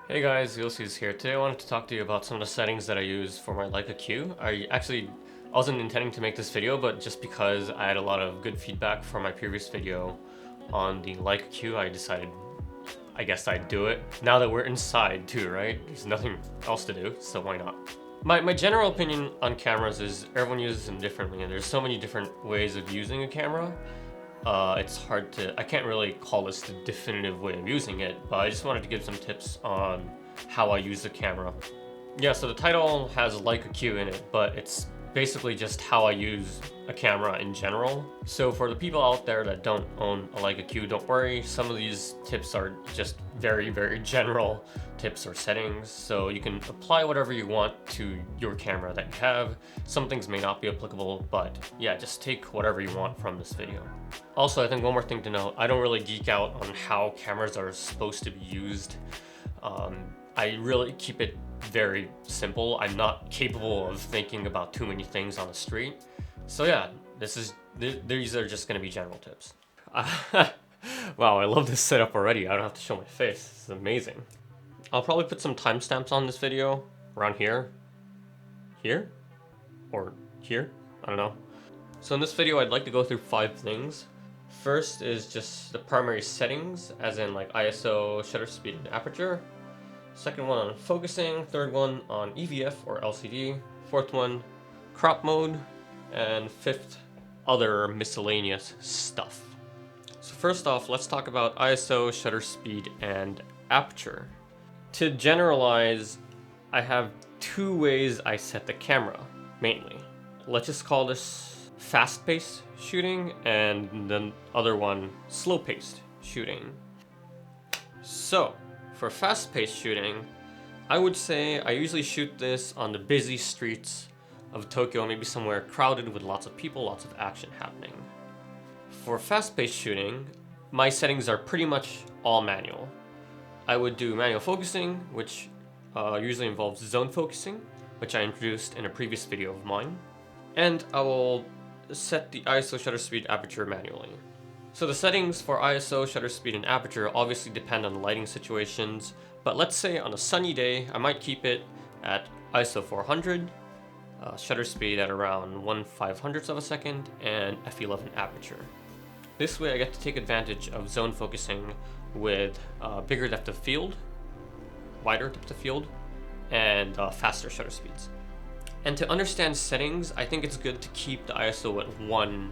Hey guys, Ulysses here. Today I wanted to talk to you about some of the settings that I use for my Leica Q. I wasn't intending to make this video, but just because I had a lot of good feedback from my previous video on the Leica Q, I decided I guess I'd do it. Now that we're inside too, right? There's nothing else to do, so why not? My general opinion on cameras is everyone uses them differently, and there's so many different ways of using a camera. It's hard to, I can't really call this the definitive way of using it, but I just wanted to give some tips on how I use the camera. Yeah, so the title has Leica Q in it, but it's basically just how I use a camera in general. So for the people out there that don't own a Leica Q, don't worry, some of these tips are just very, very general tips or settings, so you can apply whatever you want to your camera that you have. Some things may not be applicable, but yeah, just take whatever you want from this video. Also, I think one more thing to note, I don't really geek out on how cameras are supposed to be used. I really keep it very simple. I'm not capable of thinking about too many things on the street. So yeah, these are just gonna be general tips. Wow, I love this setup already. I don't have to show my face. This is amazing. I'll probably put some timestamps on this video around here, or here, I don't know. So in this video, I'd like to go through 5 things. First is just the primary settings, as in like ISO, shutter speed, and aperture. Second one on focusing, third one on EVF or LCD, fourth one crop mode, and fifth other miscellaneous stuff. So first off, let's talk about ISO, shutter speed, and aperture. To generalize, I have 2 ways I set the camera, mainly. Let's just call this fast-paced shooting, and the other one slow-paced shooting. So, for fast-paced shooting, I would say I usually shoot this on the busy streets of Tokyo, maybe somewhere crowded with lots of people, lots of action happening. For fast-paced shooting, my settings are pretty much all manual. I would do manual focusing, which usually involves zone focusing, which I introduced in a previous video of mine. And I will set the ISO, shutter speed, aperture manually. So the settings for ISO, shutter speed, and aperture obviously depend on the lighting situations, but let's say on a sunny day, I might keep it at ISO 400, shutter speed at around 1/500th of a second, and f11 aperture. This way I get to take advantage of zone focusing with bigger depth of field, wider depth of field, and faster shutter speeds. And to understand settings, I think it's good to keep the ISO at 1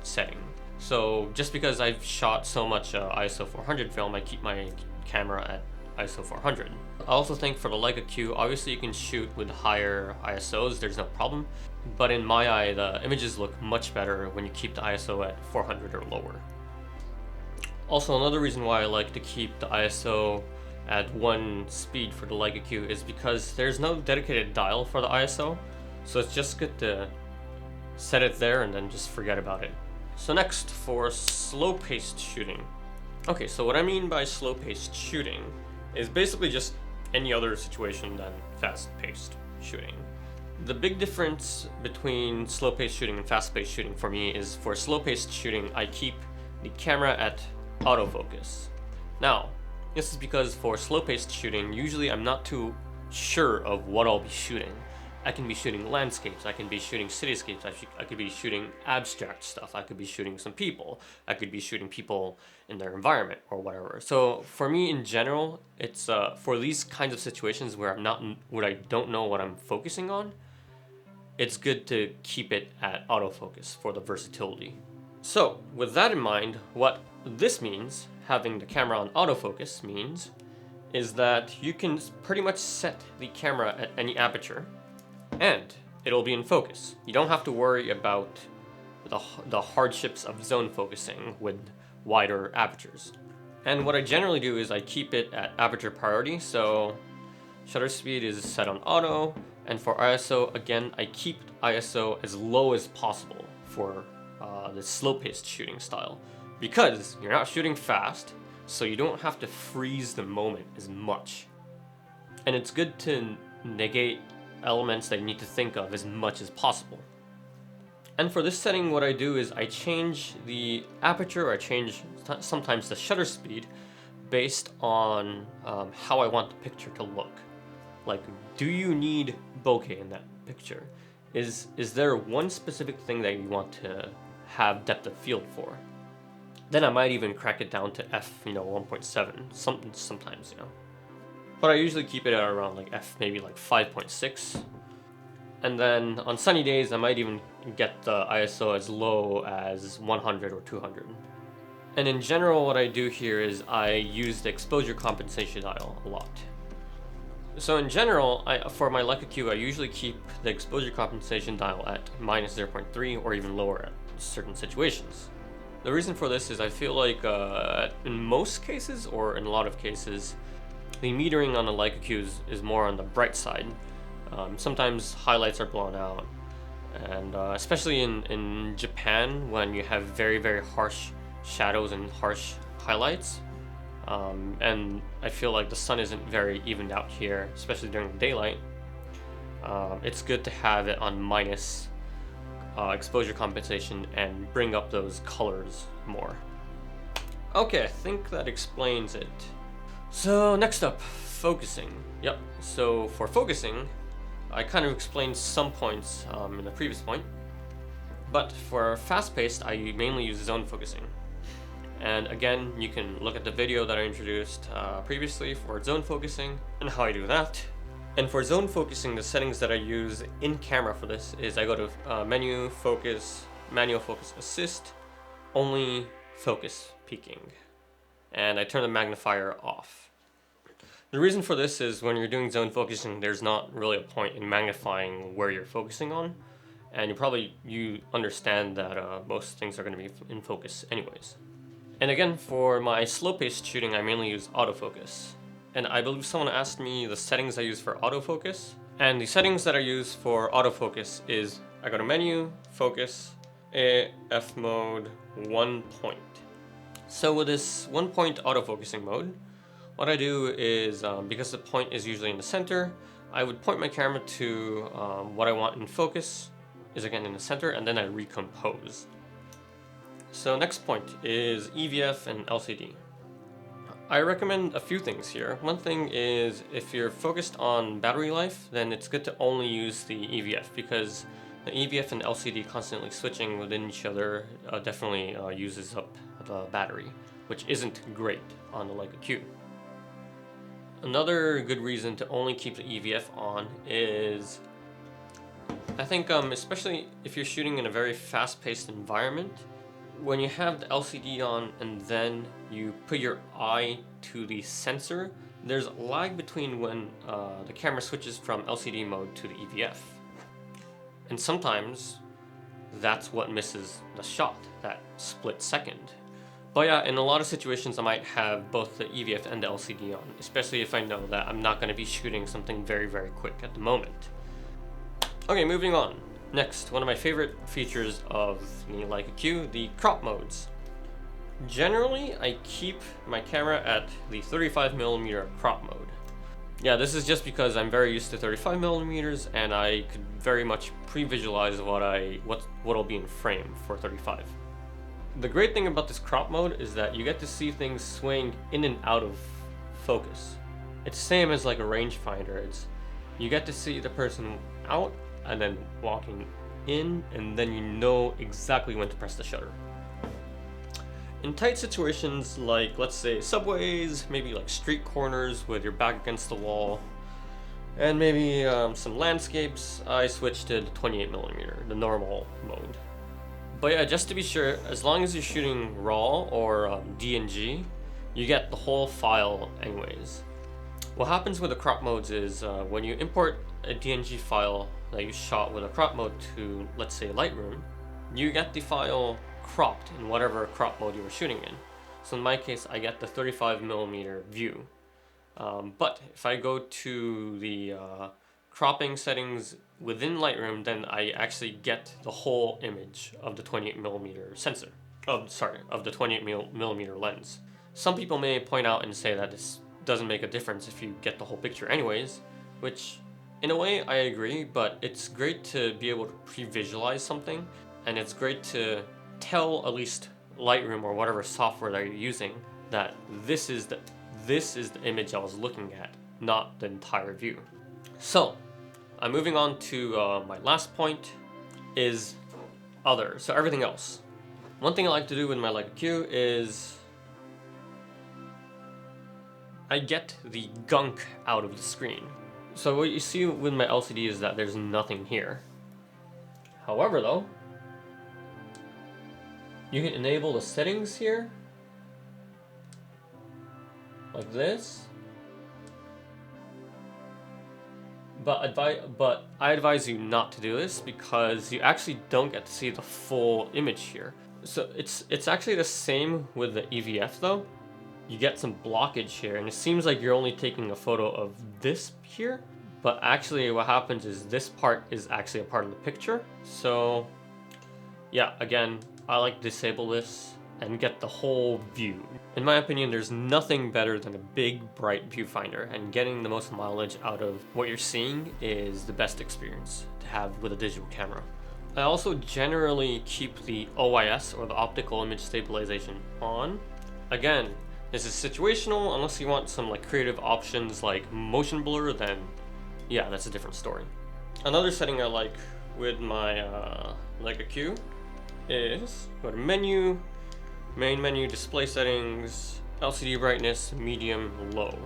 setting. So just because I've shot so much ISO 400 film, I keep my camera at ISO 400. I also think for the Leica Q, obviously you can shoot with higher ISOs, there's no problem. But in my eye, the images look much better when you keep the ISO at 400 or lower. Also, another reason why I like to keep the ISO at 1 speed for the Leica Q is because there's no dedicated dial for the ISO. So it's just good to set it there and then just forget about it. So next, for slow-paced shooting. Okay, so what I mean by slow-paced shooting is basically just any other situation than fast-paced shooting. The big difference between slow-paced shooting and fast-paced shooting for me is for slow-paced shooting, I keep the camera at autofocus. Now, this is because for slow-paced shooting, usually I'm not too sure of what I'll be shooting. I can be shooting landscapes, I can be shooting cityscapes, I could be shooting abstract stuff, I could be shooting some people, I could be shooting people in their environment or whatever. So for me in general, it's for these kinds of situations where I don't know what I'm focusing on, it's good to keep it at autofocus for the versatility. So with that in mind, what this means, having the camera on autofocus means, is that you can pretty much set the camera at any aperture, and it'll be in focus. You don't have to worry about the hardships of zone focusing with wider apertures. And what I generally do is I keep it at aperture priority, so shutter speed is set on auto, and for ISO, again, I keep ISO as low as possible for the slow-paced shooting style, because you're not shooting fast, so you don't have to freeze the moment as much. And it's good to negate elements that you need to think of as much as possible. And for this setting, what I do is I change the aperture, or I change sometimes the shutter speed based on how I want the picture to look. Like, do you need bokeh in that picture? Is there one specific thing that you want to have depth of field for? Then I might even crack it down to f, 1.7, sometimes, But I usually keep it at around like f, maybe like 5.6. And then on sunny days, I might even get the ISO as low as 100 or 200. And in general, what I do here is I use the exposure compensation dial a lot. So in general, for my Leica Q, I usually keep the exposure compensation dial at minus 0.3 or even lower at certain situations. The reason for this is I feel like in most cases, or in a lot of cases, the metering on the Leica Q is more on the bright side. Sometimes highlights are blown out, and especially in Japan, when you have very, very harsh shadows and harsh highlights, and I feel like the sun isn't very evened out here, especially during the daylight. It's good to have it on minus exposure compensation and bring up those colors more. Okay, I think that explains it. So next up, focusing. Yep, so for focusing, I kind of explained some points in the previous point, but for fast-paced, I mainly use zone focusing. And again, you can look at the video that I introduced previously for zone focusing and how I do that. And for zone focusing, the settings that I use in camera for this is I go to menu, focus, manual focus assist, only focus peaking. And I turn the magnifier off. The reason for this is when you're doing zone focusing, there's not really a point in magnifying where you're focusing on. And you understand that most things are going to be in focus anyways. And again, for my slow-paced shooting, I mainly use autofocus. And I believe someone asked me the settings I use for autofocus. And the settings that I use for autofocus is I go to menu, focus, AF mode, 1 point. So with this 1 point autofocusing mode, what I do is, because the point is usually in the center, I would point my camera to what I want in focus, is again in the center, and then I recompose. So next point is EVF and LCD. I recommend a few things here. One thing is if you're focused on battery life, then it's good to only use the EVF, because the EVF and LCD constantly switching within each other definitely uses up the battery, which isn't great on the Leica Q. Another good reason to only keep the EVF on is, I think especially if you're shooting in a very fast-paced environment, when you have the LCD on and then you put your eye to the sensor, there's a lag between when the camera switches from LCD mode to the EVF. And sometimes that's what misses the shot, that split second. But yeah, in a lot of situations I might have both the EVF and the LCD on, especially if I know that I'm not going to be shooting something very, very quick at the moment. Okay, moving on. Next, one of my favorite features of the Leica Q, the crop modes. Generally, I keep my camera at the 35mm crop mode. Yeah, this is just because I'm very used to 35mm and I could very much pre-visualize what'll be in frame for 35. The great thing about this crop mode is that you get to see things swing in and out of focus. It's the same as like a rangefinder. You get to see the person out and then walking in, and then you know exactly when to press the shutter. In tight situations like, let's say, subways, maybe like street corners with your back against the wall, and maybe some landscapes, I switch to the 28mm, the normal mode. But yeah, just to be sure, as long as you're shooting RAW or DNG, you get the whole file anyways. What happens with the crop modes is when you import a DNG file that you shot with a crop mode to, let's say, Lightroom, you get the file cropped in whatever crop mode you were shooting in. So in my case, I get the 35mm view. But if I go to the cropping settings within Lightroom, then I actually get the whole image of the 28mm sensor. Of the 28mm lens. Some people may point out and say that this doesn't make a difference if you get the whole picture anyways, which in a way I agree, but it's great to be able to pre-visualize something, and it's great to tell at least Lightroom or whatever software that you're using that this is the this is the image I was looking at, not the entire view. So I'm moving on to my last point is other, so everything else. One thing I like to do with my Leica Q is I get the gunk out of the screen. So what you see with my LCD is that there's nothing here. However though, you can enable the settings here, like this. But I advise you not to do this because you actually don't get to see the full image here. So it's actually the same with the EVF though. You get some blockage here and it seems like you're only taking a photo of this here, but actually what happens is this part is actually a part of the picture. So yeah, again, I like to disable this and get the whole view. In my opinion, there's nothing better than a big, bright viewfinder, and getting the most mileage out of what you're seeing is the best experience to have with a digital camera. I also generally keep the OIS, or the optical image stabilization, on. Again, this is situational. Unless you want some like creative options like motion blur, then yeah, that's a different story. Another setting I like with my Leica Q is go to menu, main menu, display settings, LCD brightness, medium, low.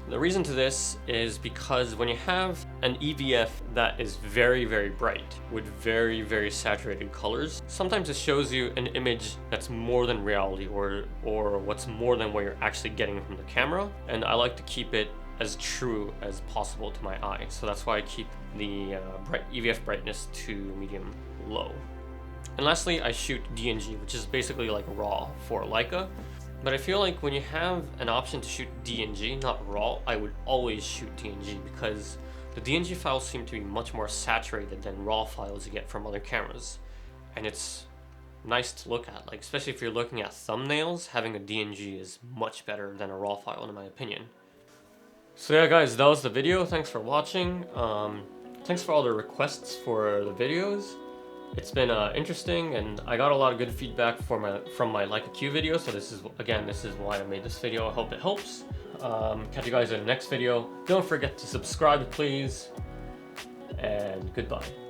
The reason to this is because when you have an EVF that is very, very bright with very, very saturated colors, sometimes it shows you an image that's more than reality or what's more than what you're actually getting from the camera. And I like to keep it as true as possible to my eye. So that's why I keep the EVF brightness to medium low. And lastly, I shoot DNG, which is basically like RAW for Leica. But I feel like when you have an option to shoot DNG, not RAW, I would always shoot DNG because the DNG files seem to be much more saturated than RAW files you get from other cameras. And it's nice to look at, like especially if you're looking at thumbnails, having a DNG is much better than a RAW file in my opinion. So yeah guys, that was the video. Thanks for watching. Thanks for all the requests for the videos. It's been interesting, and I got a lot of good feedback from my Leica Q video, so this is why I made this video. I hope it helps. Catch you guys in the next video. Don't forget to subscribe, please, and goodbye.